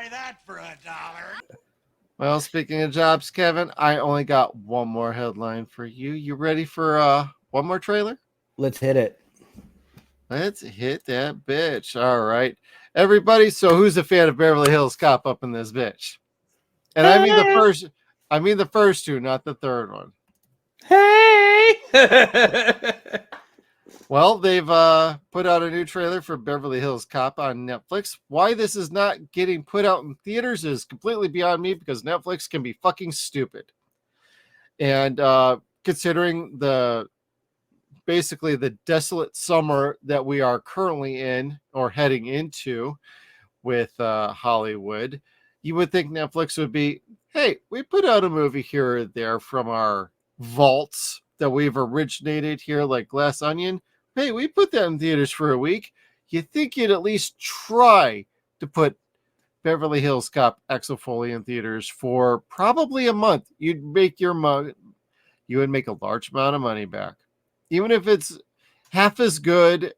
buy that for $1. Well, speaking of jobs, Kevin, I only got one more headline for you. You ready for one more trailer? Let's hit it. Let's hit that bitch. All right, everybody. So, who's a fan of Beverly Hills Cop up in this bitch? And I mean the first. I mean the first two, not the third one. Hey. Well, they've put out a new trailer for Beverly Hills Cop on Netflix. Why this is not getting put out in theaters is completely beyond me because Netflix can be fucking stupid. And considering basically the desolate summer that we are currently in or heading into with Hollywood, you would think Netflix would be, hey, we put out a movie here or there from our vaults that we've originated here, like Glass Onion. Hey, we put that in theaters for a week. You think you'd at least try to put Beverly Hills Cop Exo-Foley in theaters for probably a month. You'd make you would make a large amount of money back. Even if it's half as good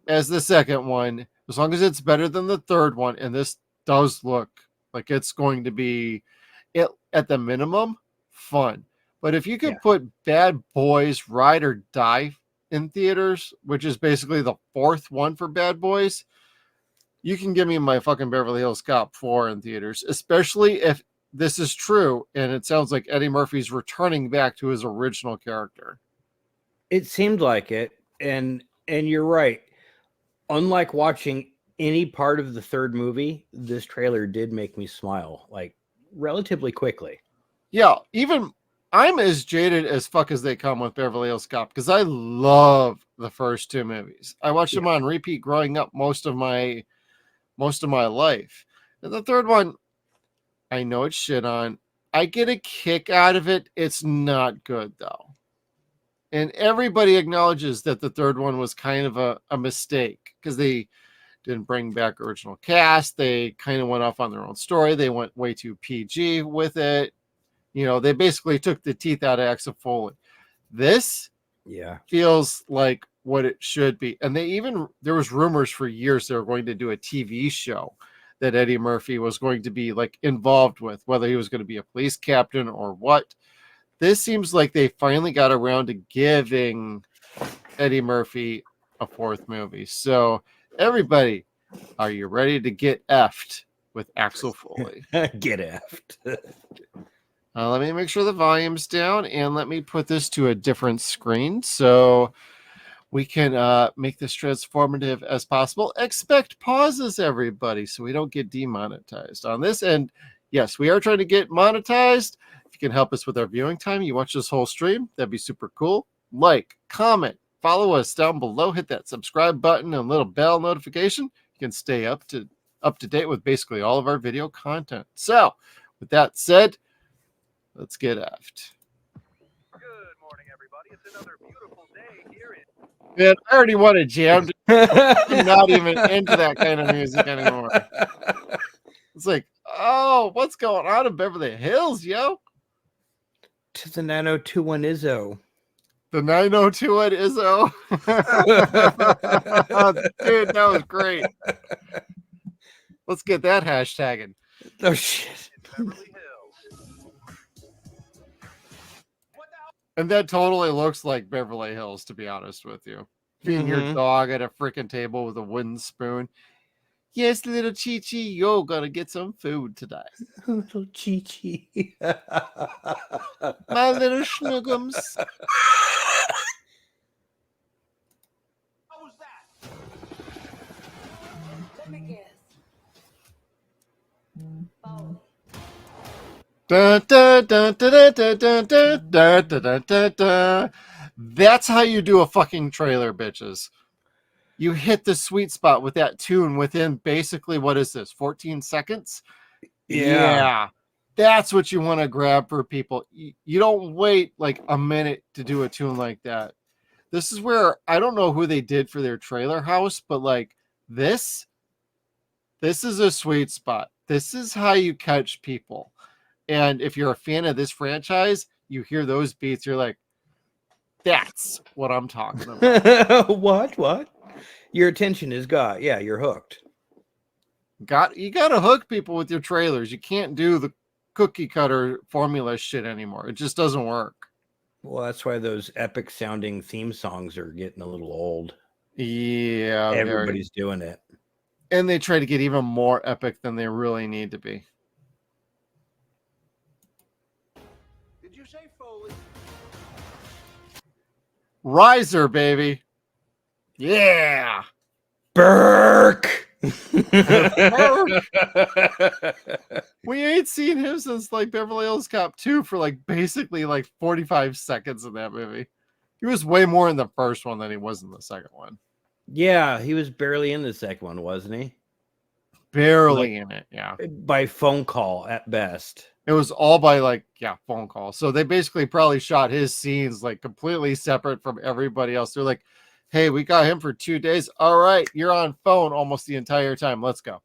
as the second one, as long as it's better than the third one, and this does look like it's going to be, at the minimum, fun. But if you could put Bad Boys Ride or Die in theaters, which is basically the fourth one for Bad Boys, you can give me my fucking Beverly Hills Cop 4 in theaters, especially if this is true and it sounds like Eddie Murphy's returning back to his original character. It seemed like it, and you're right. Unlike watching any part of the third movie, this trailer did make me smile, like, relatively quickly. Yeah, even I'm as jaded as fuck as they come with Beverly Hills Cop because I love the first two movies. I watched them on repeat growing up most of my life. And the third one, I know it's shit on. I get a kick out of it. It's not good though. And everybody acknowledges that the third one was kind of a mistake because they didn't bring back original cast. They kind of went off on their own story. They went way too PG with it. You know, they basically took the teeth out of Exo-Foley. This feels like what it should be. And there was rumors for years they were going to do a TV show that Eddie Murphy was going to be like involved with, whether he was going to be a police captain or what. This seems like they finally got around to giving Eddie Murphy a fourth movie. So everybody, are you ready to get effed with Exo-Foley? Get effed. Let me make sure the volume's down and let me put this to a different screen so we can make this transformative as possible. Expect pauses, everybody, so we don't get demonetized on this. And yes, we are trying to get monetized. If you can help us with our viewing time, you watch this whole stream, that'd be super cool. Like, comment, follow us down below, hit that subscribe button and little bell notification. You can stay up to date with basically all of our video content. So with that said, let's get effed. Good morning, everybody. It's another beautiful day here in... Man, I already want to jam. I'm not even into that kind of music anymore. It's like, oh, what's going on in Beverly Hills, yo? To the 9021 Izzo. The 9021 Izzo. Dude, that was great. Let's get that hashtagging. Oh, shit. Beverly Hills. And that totally looks like Beverly Hills, to be honest with you. Feeding your dog at a freaking table with a wooden spoon. Yes, little Chi-Chi, you're gonna get some food today. Little Chi-Chi. My little schnoogums. How was that? Let me guess. Bowling. Dun, dun, dun, dun, dun, dun, dun, dun, dun, dun, dun, dun. That's how you do a fucking trailer, bitches. You hit the sweet spot with that tune within basically, what is this, 14 seconds? Yeah. That's what you want to grab for people. You don't wait like a minute to do a tune like that. This is where, I don't know who they did for their trailer house, but like this is a sweet spot. This is how you catch people. And if you're a fan of this franchise, you hear those beats, you're like, that's what I'm talking about. What? Your attention is got. Yeah, you're hooked. You gotta hook people with your trailers. You can't do the cookie cutter formula shit anymore. It just doesn't work. Well, that's why those epic sounding theme songs are getting a little old. Yeah, Everybody's doing it. And they try to get even more epic than they really need to be. Did you say Foley? Riser, baby. Yeah. Burke. We ain't seen him since like Beverly Hills Cop 2 for like basically like 45 seconds in that movie. He was way more in the first one than he was in the second one. Yeah, he was barely in the second one, wasn't he? Barely in it, yeah. By phone call at best. It was all by like, phone call. So they basically probably shot his scenes like completely separate from everybody else. They're like, hey, we got him for 2 days. All right, you're on phone almost the entire time. Let's go.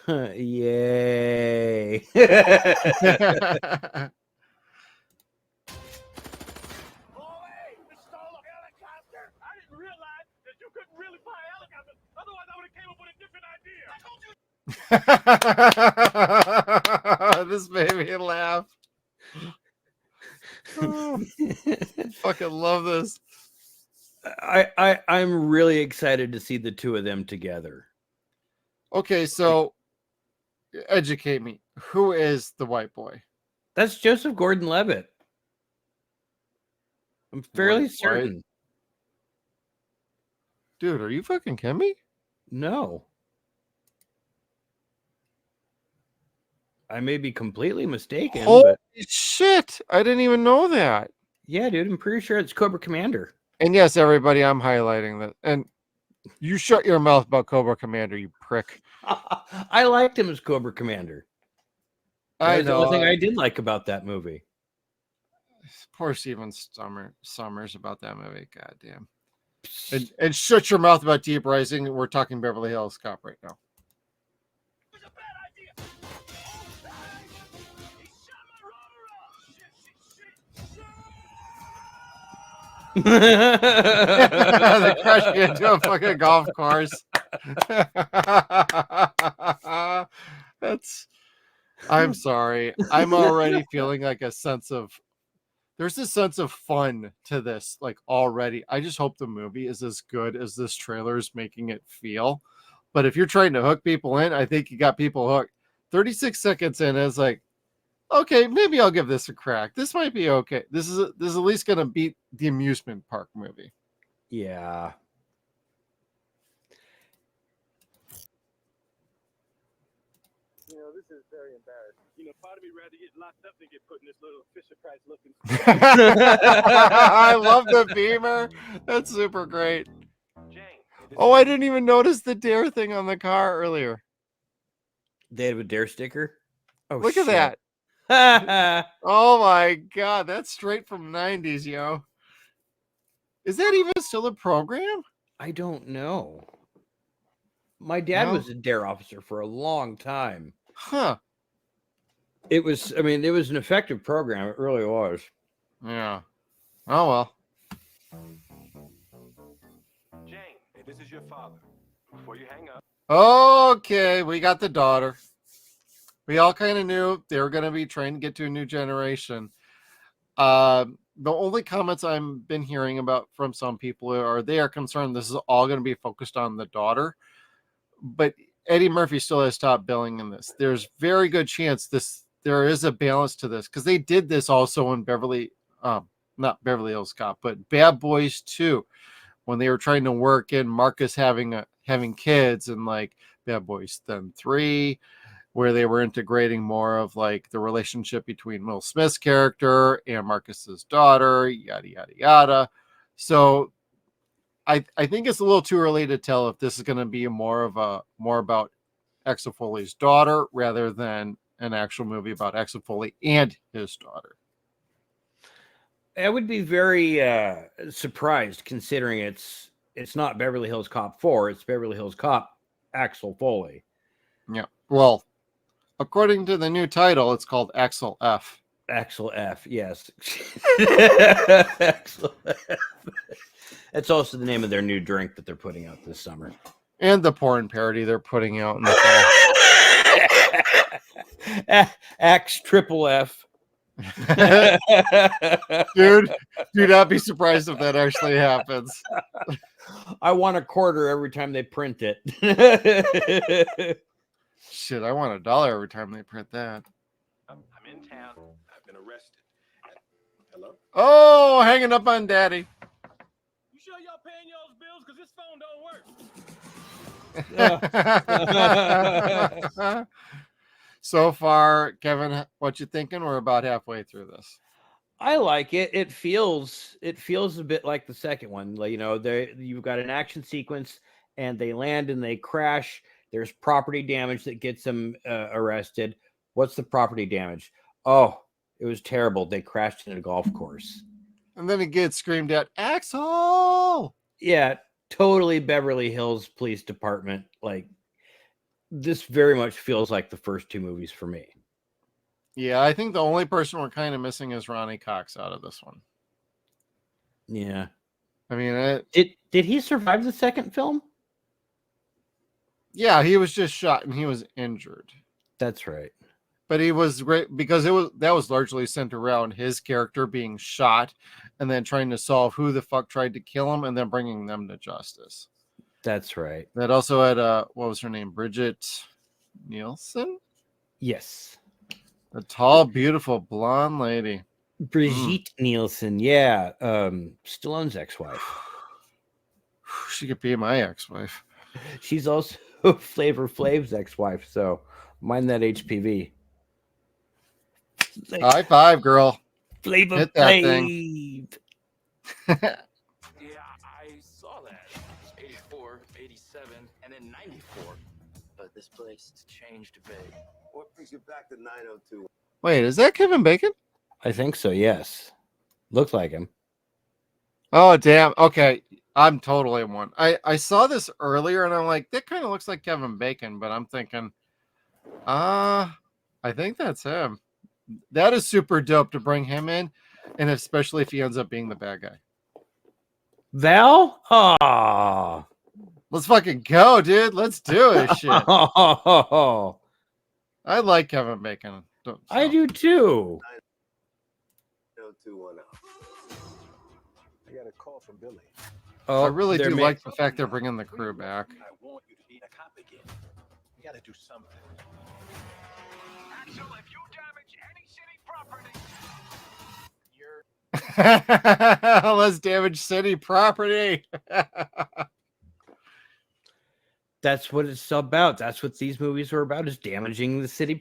Yay. Oh, hey, we stole a helicopter. I didn't realize that you couldn't really fly helicopters. Otherwise, I would have came up with a different idea. This made me laugh. Oh, fucking love this. I'm really excited to see the two of them together. Okay, so educate me. Who is the white boy? That's Joseph Gordon-Levitt. I'm fairly White boy? certain. Dude, are you fucking kidding me? No. I may be completely mistaken, Holy but shit! I didn't even know that. yeah, dude, I'm pretty sure it's Cobra Commander. And yes, everybody, I'm highlighting that. And you shut your mouth about Cobra Commander, you prick. I liked him as Cobra Commander. I That's the know. only thing I did like about that movie. Poor Steven Summers about that movie. God damn. And shut your mouth about Deep Rising. We're talking Beverly Hills Cop right now. It was a bad idea. He shot my rover off. They crashed me into a fucking golf course. I'm sorry. I'm already feeling like there's a sense of fun to this, like already. I just hope the movie is as good as this trailer is making it feel. But if you're trying to hook people in, I think you got people hooked. 36 seconds in, it's like, okay, maybe I'll give this a crack. This might be okay. This is at least gonna beat the amusement park movie. Yeah. You know, this is very embarrassing. You know, part of me rather get locked up than get put in this little Fisher Price looking. I love the Beamer. That's super great. Jane. Oh, I didn't even notice the dare thing on the car earlier. They have a dare sticker. Oh, Look at that. Oh my god, that's straight from 90s, yo. Is that even still a program? I don't know. My dad No? was a dare officer for a long time. Huh. It was an effective program. It really was. Yeah. Oh well. Jane, this is your father. Before you hang up. Okay, we got the daughter. We all kind of knew they were going to be trying to get to a new generation. The only comments I've been hearing about from some people are they are concerned this is all going to be focused on the daughter. But Eddie Murphy still has top billing in this. There's very good chance there is a balance to this because they did this also in not Beverly Hills Cop, but Bad Boys 2, when they were trying to work in Marcus having kids, and like Bad Boys then 3, where they were integrating more of like the relationship between Will Smith's character and Marcus's daughter, yada yada yada. So I think it's a little too early to tell if this is going to be more about Axel Foley's daughter rather than an actual movie about Axel Foley and his daughter. I would be very surprised considering it's not Beverly Hills Cop 4, it's Beverly Hills Cop Axel Foley. Yeah. Well, according to the new title, it's called Axel F. Axel F, yes. Axel F. That's also the name of their new drink that they're putting out this summer. And the porn parody they're putting out in the fall. Axe triple F. Dude, do not be surprised if that actually happens. I want a quarter every time they print it. Shit, I want $1 every time they print that. I'm in town. I've been arrested. Hello? Oh, hanging up on daddy. You sure y'all paying y'all's bills? Because this phone don't work. So far, Kevin, what you thinking? We're about halfway through this. I like it. It feels a bit like the second one. Like, you've got an action sequence and they land and they crash. There's property damage that gets them arrested. What's the property damage? Oh, it was terrible. They crashed in a golf course. And then it gets screamed at, Axel! Yeah, totally Beverly Hills Police Department. Like, this very much feels like the first two movies for me. Yeah, I think the only person we're kind of missing is Ronnie Cox out of this one. Yeah. I mean, did he survive the second film? Yeah, he was just shot and he was injured. That's right. But he was great because that was largely centered around his character being shot and then trying to solve who the fuck tried to kill him and then bringing them to justice. That's right. That also had what was her name? Bridget Nielsen? Yes. A tall, beautiful blonde lady. Brigitte Nielsen, yeah. Stallone's ex-wife. She could be my ex-wife. She's also Flavor Flav's ex-wife, so mind that HPV. High five, girl. Flavor Hit that Flav. thing. Yeah, I saw that. 84, 87, and then 94. But this place has changed a bit. What brings you back to 902? Wait, is that Kevin Bacon? I think so, yes. Looks like him. Oh, damn. Okay. I'm totally one. I saw this earlier and I'm like, that kind of looks like Kevin Bacon, but I'm thinking, I think that's him. That is super dope to bring him in, and especially if he ends up being the bad guy. Val? Ah. Let's fucking go, dude. Let's do it. Shit. I like Kevin Bacon. I do too. 90210. I got a call from Billy. Oh, I really do they're like the fact they're bringing the crew back. I want you to be a cop again. You got to do something. Axel, if you damage any city property, you're Let's damage city property. That's what it's about. That's what these movies are about, is damaging the city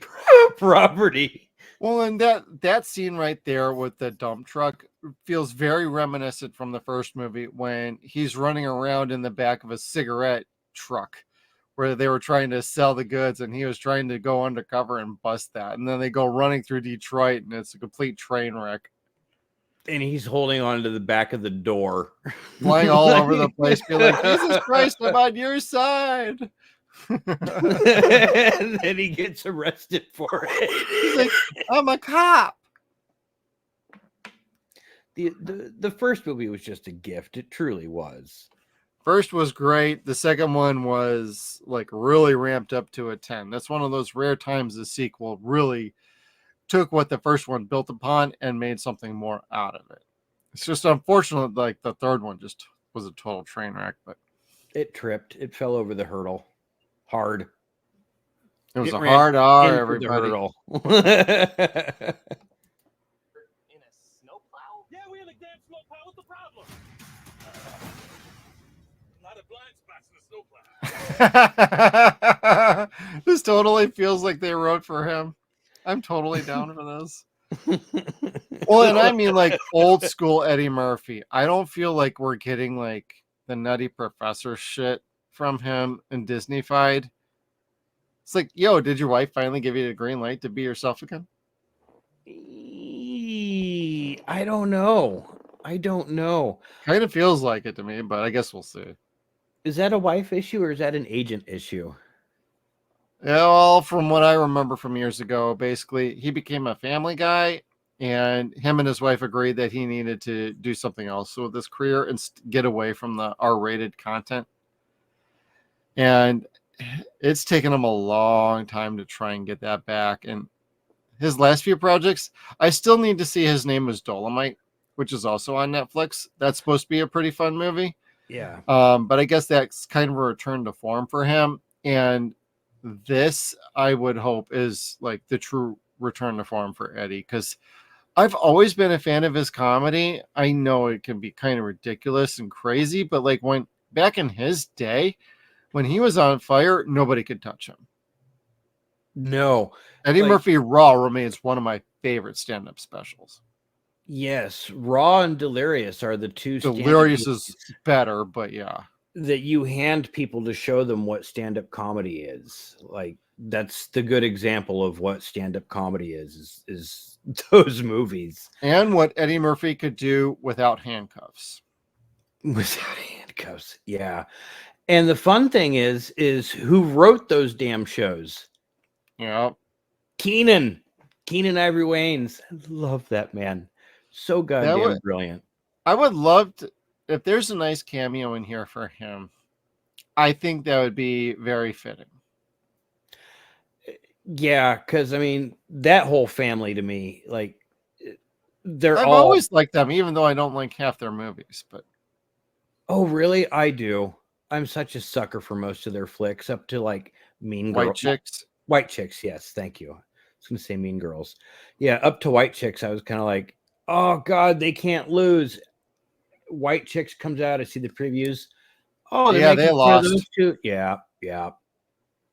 property. Well, and that scene right there with the dump truck feels very reminiscent from the first movie when he's running around in the back of a cigarette truck where they were trying to sell the goods and he was trying to go undercover and bust that. And then they go running through Detroit and it's a complete train wreck. And he's holding on to the back of the door. Flying all over the place, being like, Jesus Christ, I'm on your side. And then he gets arrested for it. He's like, I'm a cop. The first movie was just a gift. It truly was. First was great. The second one was like really ramped up to a 10. That's one of those rare times the sequel really took what the first one built upon and made something more out of it. It's just unfortunate, like the third one just was a total train wreck, but It tripped. It fell over the hurdle. Hard. it was It a ran hard R, into the everybody. hurdle. In a snowplow? yeah, we in a damn snowplow. What's the problem? A lot of blind spots in the snowplow. This totally feels like they wrote for him. I'm totally down for this. Well, and I mean like old school Eddie Murphy. I don't feel like we're getting like the Nutty Professor shit from him in Disney-fied. It's like, yo, did your wife finally give you the green light to be yourself again? I don't know. Kind of feels like it to me, but I guess we'll see. Is that a wife issue or is that an agent issue? Yeah, well, from what I remember from years ago, basically, he became a family guy, and him and his wife agreed that he needed to do something else with his career and get away from the R-rated content. And it's taken him a long time to try and get that back. And his last few projects, I still need to see His Name is Dolomite, which is also on Netflix. That's supposed to be a pretty fun movie. Yeah. But I guess that's kind of a return to form for him. And this, I would hope, is like the true return to form for Eddie, because I've always been a fan of his comedy. I know it can be kind of ridiculous and crazy, but like when back in his day, when he was on fire, nobody could touch him. No. Eddie Like- Murphy Raw remains one of my favorite stand-up specials. Yes, Raw and Delirious are the two stand-up Delirious movies is better, but yeah. that you hand people to show them what stand-up comedy is. Like that's the good example of what stand-up comedy is those movies. And what Eddie Murphy could do without handcuffs. Without handcuffs. Yeah. And the fun thing is who wrote those damn shows? Yeah. Keenan Ivory Wayans. I love that man. So goddamn brilliant. I would love to, if there's a nice cameo in here for him, I think that would be very fitting. Yeah, because I mean, that whole family to me, like they're I've all always liked them, even though I don't like half their movies. But oh, really? I do. I'm such a sucker for most of their flicks, up to like Mean Girls. White Chicks. White Chicks, yes, thank you. I was gonna say Mean Girls. Yeah, up to White Chicks, I was kind of like, oh god, they can't lose. White Chicks comes out, I see the previews. Oh, Yeah, they making fun of lost. those two. Yeah.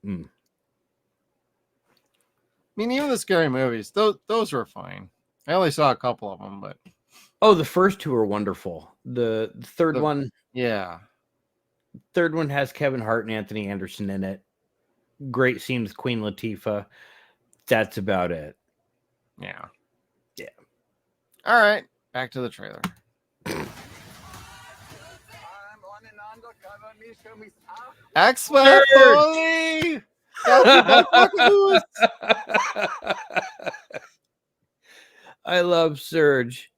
Mm. I mean, even the scary movies, those were fine. I only saw a couple of them, but Oh, the first two are wonderful. The third one yeah. has Kevin Hart and Anthony Anderson in it. Great scene with Queen Latifah. That's about it. Yeah. Yeah. All right. Back to the trailer. X-Men Foley! I love Surge.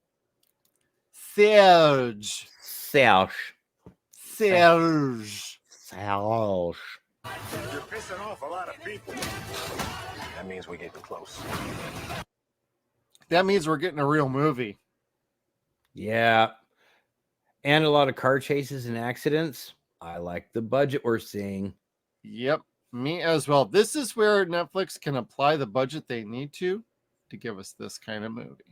Serge. Serge. Serge. Serge. You're pissing off a lot of people. That means we're getting close. That means we're getting a real movie. Yeah. And a lot of car chases and accidents. I like the budget we're seeing. Yep. Me as well. This is where Netflix can apply the budget they need to give us this kind of movie.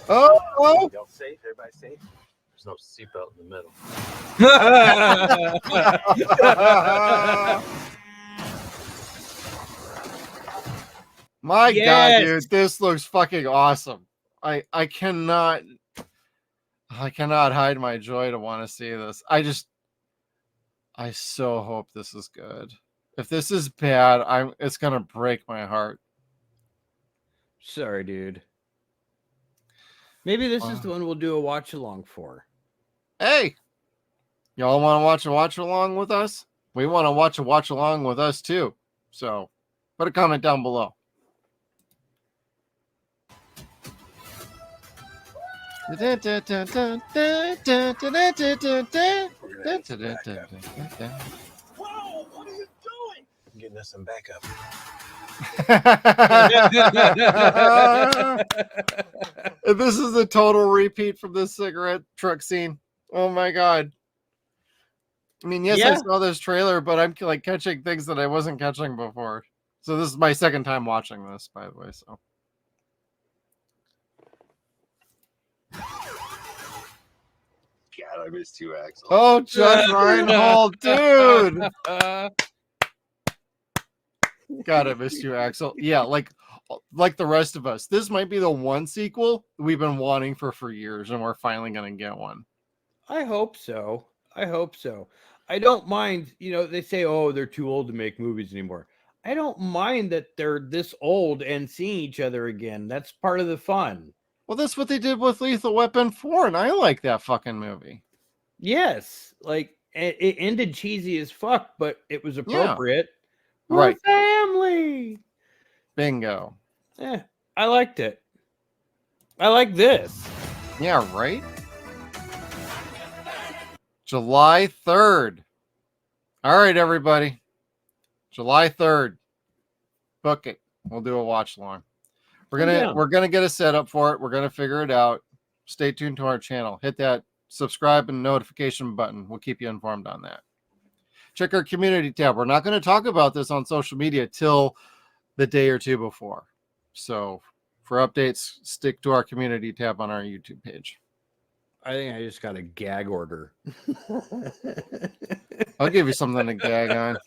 Oh! Y'all safe? Everybody safe? There's no seatbelt in the middle. My Yes. God, dude, this looks fucking awesome. I cannot hide my joy to want to see this. I so hope this is good. If this is bad, it's gonna break my heart. Sorry, dude. Maybe this is the one we'll do a watch along for. Hey, y'all want to watch a watch along with us? We want to watch a watch along with us too. So put a comment down below. Whoa, what are you doing? Getting us some backup. And this is a total repeat from the cigarette truck scene. Oh my God. I mean, yes, I Yeah. saw this trailer, but I'm like catching things that I wasn't catching before. So this is my second time watching this, by the way. So God, I missed you, Axel. oh, Judge Reinhold, dude. God, I missed you, Axel. Yeah, like the rest of us. This might be the one sequel we've been wanting for years, and we're finally gonna get one. I hope so. I don't mind, they say, oh, they're too old to make movies anymore. I don't mind that they're this old and seeing each other again. That's part of the fun. Well, that's what they did with Lethal Weapon 4, and I like that fucking movie. Yes. Like it ended cheesy as fuck, but it was appropriate. We're Right. family. Bingo. Yeah, I liked it. I like this. Yeah, right? July 3rd. All right, everybody. July 3rd. Book it. We'll do a watch along. We're gonna get a setup for it. We're gonna figure it out. Stay tuned to our channel. Hit that subscribe and notification button. We'll keep you informed on that. Check our community tab. We're not going to talk about this on social media till the day or two before. So for updates, stick to our community tab on our YouTube page. I think I just got a gag order. I'll give you something to gag on.